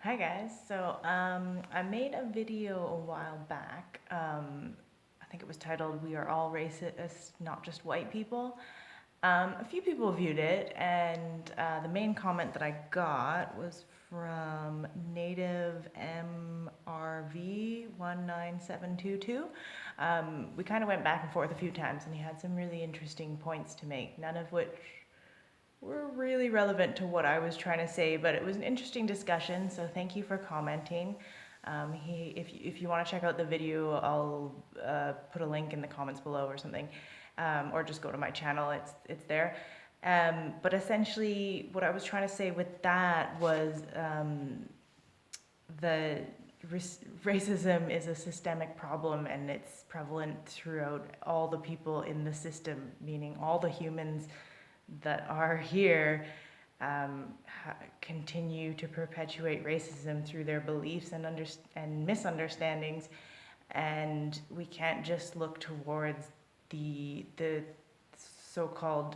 Hi guys. I made a video a while back. I think it was titled "We Are All Racist, Not Just White People." A few people viewed it, and the main comment that I got was from Native MRV 19722. We kind of went back and forth a few times, and he had some really interesting points to make, none of which were really relevant to what I was trying to say, but it was an interesting discussion, so thank you for commenting. If you want to check out the video, I'll put a link in the comments below or something, or just go to my channel, it's there. But essentially, what I was trying to say with that was the racism is a systemic problem, and it's prevalent throughout all the people in the system, meaning all the humans that are here continue to perpetuate racism through their beliefs and misunderstandings, and we can't just look towards the so-called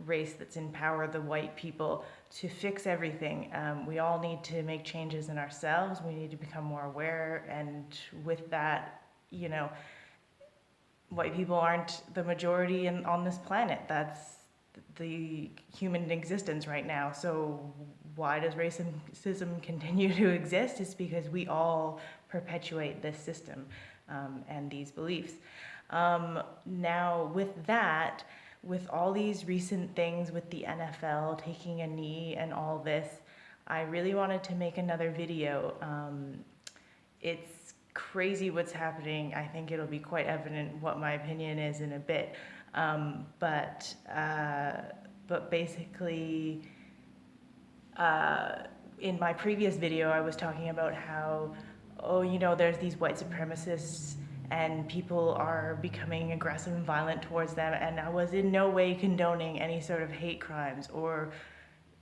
race that's in power, the white people, to fix everything. We all need to make changes in ourselves. We need to become more aware, and with that, you know, white people aren't the majority on this planet. That's the human existence right now. So why does racism continue to exist? It's because we all perpetuate this system and these beliefs. Now with that, with all these recent things with the NFL taking a knee and all this, I really wanted to make another video. It's crazy what's happening. I think it'll be quite evident what my opinion is in a bit. But basically, in my previous video, I was talking about how, there's these white supremacists and people are becoming aggressive and violent towards them, and I was in no way condoning any sort of hate crimes or,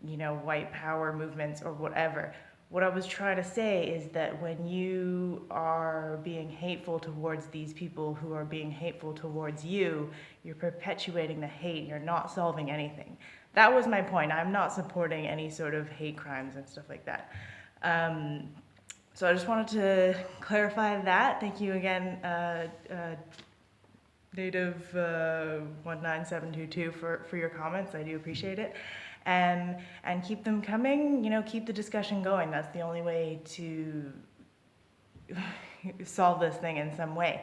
white power movements or whatever. What I was trying to say is that when you are being hateful towards these people who are being hateful towards you, you're perpetuating the hate, you're not solving anything. That was my point. I'm not supporting any sort of hate crimes and stuff like that. So I just wanted to clarify that. Thank you again, Native 19722 for your comments. I do appreciate it. And keep them coming, keep the discussion going. That's the only way to solve this thing in some way.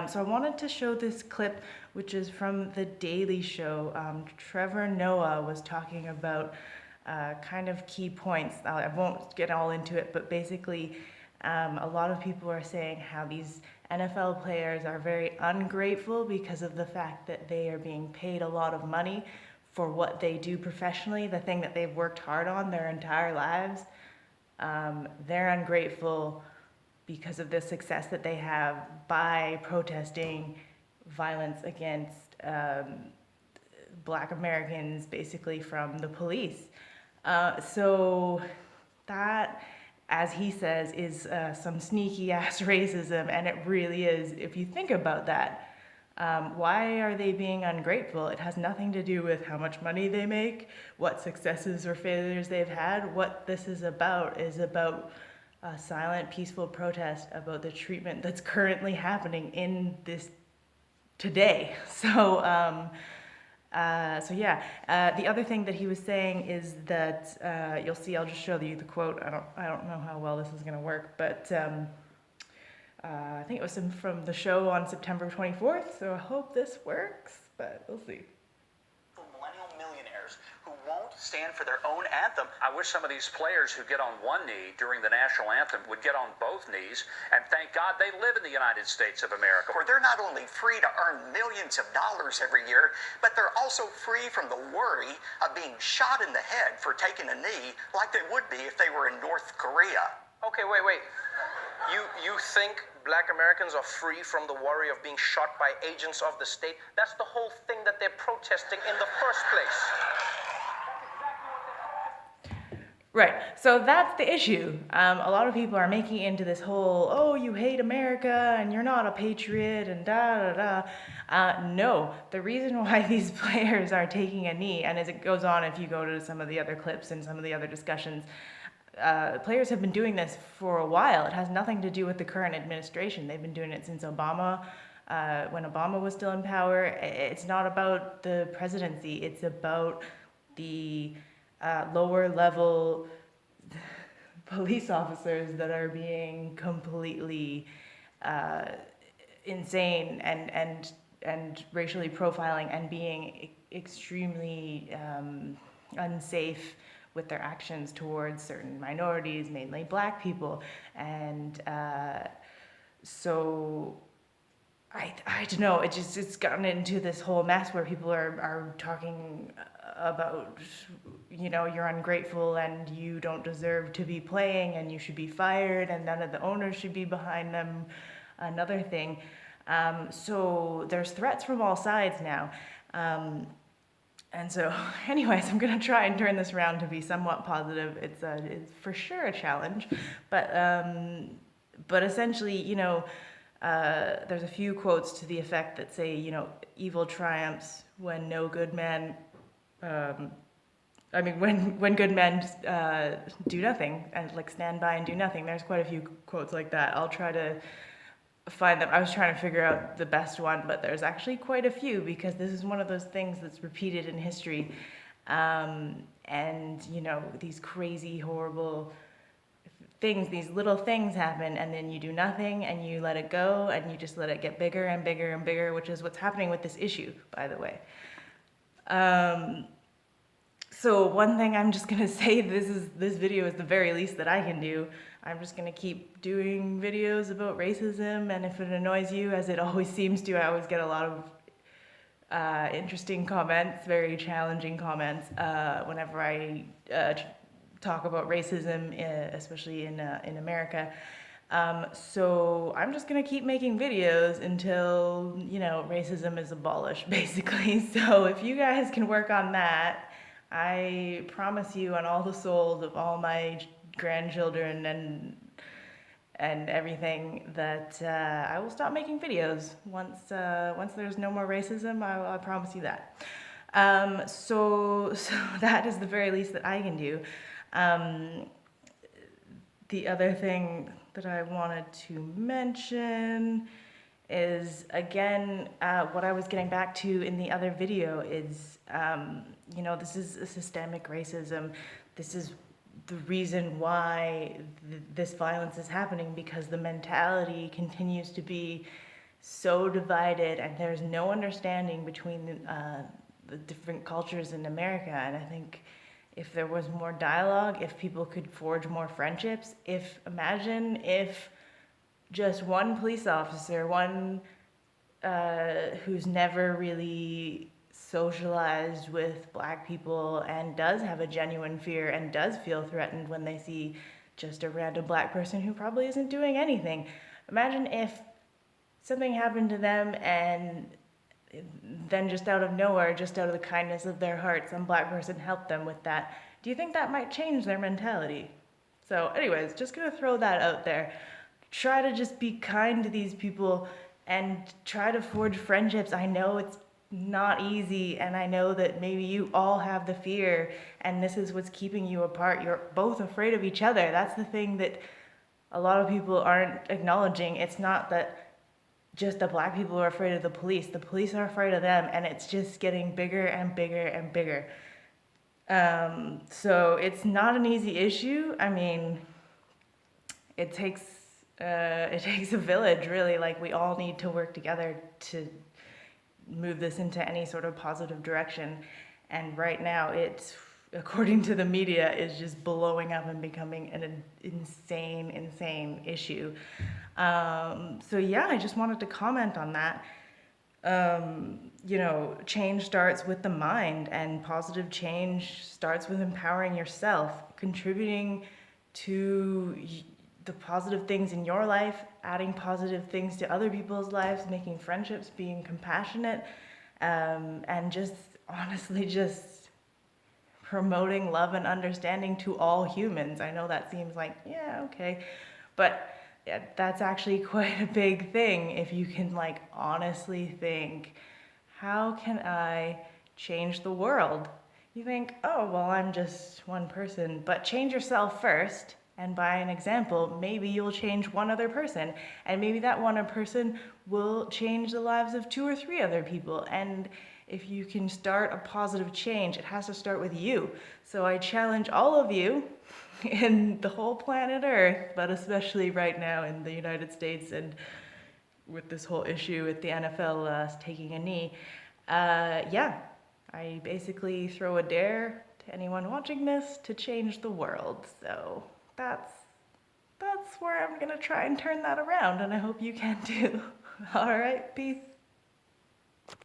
So I wanted to show this clip, which is from The Daily Show. Trevor Noah was talking about kind of key points. I won't get all into it, but basically a lot of people are saying how these NFL players are very ungrateful because of the fact that they are being paid a lot of money for what they do professionally, the thing that they've worked hard on their entire lives. They're ungrateful because of the success that they have by protesting violence against Black Americans, basically from the police. So that, as he says, is some sneaky ass racism, and it really is. If you think about that, why are they being ungrateful? It has nothing to do with how much money they make, what successes or failures they've had. What this is about a silent, peaceful protest about the treatment that's currently happening in this today. So yeah. The other thing that he was saying is that you'll see. I'll just show you the quote. I don't know how well this is going to work, but. I think it was from the show on September 24th, so I hope this works, but we'll see. Millennial millionaires who won't stand for their own anthem. I wish some of these players who get on one knee during the national anthem would get on both knees, and thank God they live in the United States of America, where they're not only free to earn millions of dollars every year, but they're also free from the worry of being shot in the head for taking a knee like they would be if they were in North Korea. Okay, wait. You think Black Americans are free from the worry of being shot by agents of the state? That's the whole thing that they're protesting in the first place. Right, so that's the issue. A lot of people are making it into this whole, oh, you hate America and you're not a patriot and no, the reason why these players are taking a knee, and as it goes on, if you go to some of the other clips and some of the other discussions, players have been doing this for a while. It has nothing to do with the current administration. They've been doing it since Obama, when Obama was still in power. It's not about the presidency. It's about the lower level police officers that are being completely insane and racially profiling and being extremely unsafe with their actions towards certain minorities, mainly black people. And so I don't know, it's gotten into this whole mess where people are talking about, you know, you're ungrateful and you don't deserve to be playing and you should be fired and none of the owners should be behind them, another thing. So there's threats from all sides now. And so anyways, I'm gonna try and turn this around to be somewhat positive. It's for sure a challenge, but essentially, you know, there's a few quotes to the effect that say, you know, evil triumphs when no good man, when good men do nothing and like stand by and do nothing. There's quite a few quotes like that. I'll try to find them. I was trying to figure out the best one, but there's actually quite a few because this is one of those things that's repeated in history. And, you know, these crazy, horrible things, these little things happen, and then you do nothing and you let it go and you just let it get bigger and bigger and bigger, which is what's happening with this issue, by the way. So one thing I'm just gonna say, this video is the very least that I can do. I'm just gonna keep doing videos about racism, and if it annoys you, as it always seems to, I always get a lot of interesting comments, very challenging comments, whenever I talk about racism, especially in America. So I'm just gonna keep making videos until, you know, racism is abolished, basically. So if you guys can work on that, I promise you on all the souls of all my grandchildren and everything that I will stop making videos once there's no more racism. I promise you that. So that is the very least that I can do. The other thing that I wanted to mention is, again, what I was getting back to in the other video is, you know, this is a systemic racism. This is the reason why this violence is happening, because the mentality continues to be so divided and there's no understanding between the different cultures in America. And I think if there was more dialogue, if people could forge more friendships, imagine if just one police officer, one who's never really socialized with black people and does have a genuine fear and does feel threatened when they see just a random black person who probably isn't doing anything. Imagine if something happened to them and then just out of nowhere, just out of the kindness of their heart, some black person helped them with that. Do you think that might change their mentality? So anyways, just gonna throw that out there. Try to just be kind to these people and try to forge friendships. I know it's not easy, and I know that maybe you all have the fear and this is what's keeping you apart. You're both afraid of each other. That's the thing that a lot of people aren't acknowledging. It's not that just the black people are afraid of the police are afraid of them, and it's just getting bigger and bigger and bigger. So it's not an easy issue. I mean, it takes a village, really. Like, we all need to work together to move this into any sort of positive direction. And right now, it's, according to the media, is just blowing up and becoming an insane issue. So yeah, I just wanted to comment on that. You know, change starts with the mind, and positive change starts with empowering yourself, contributing to the positive things in your life, adding positive things to other people's lives, making friendships, being compassionate, and just honestly just promoting love and understanding to all humans. I know that seems like, yeah, okay, but yeah, that's actually quite a big thing if you can, like, honestly think, how can I change the world? you think, oh, well, I'm just one person. But change yourself first, and by an example, maybe you'll change one other person. And maybe that one other person will change the lives of 2 or 3 other people. And if you can start a positive change, it has to start with you. So I challenge all of you in the whole planet Earth, but especially right now in the United States and with this whole issue with the NFL taking a knee. I basically throw a dare to anyone watching this to change the world. So that's where I'm gonna try and turn that around, and I hope you can too. All right, peace.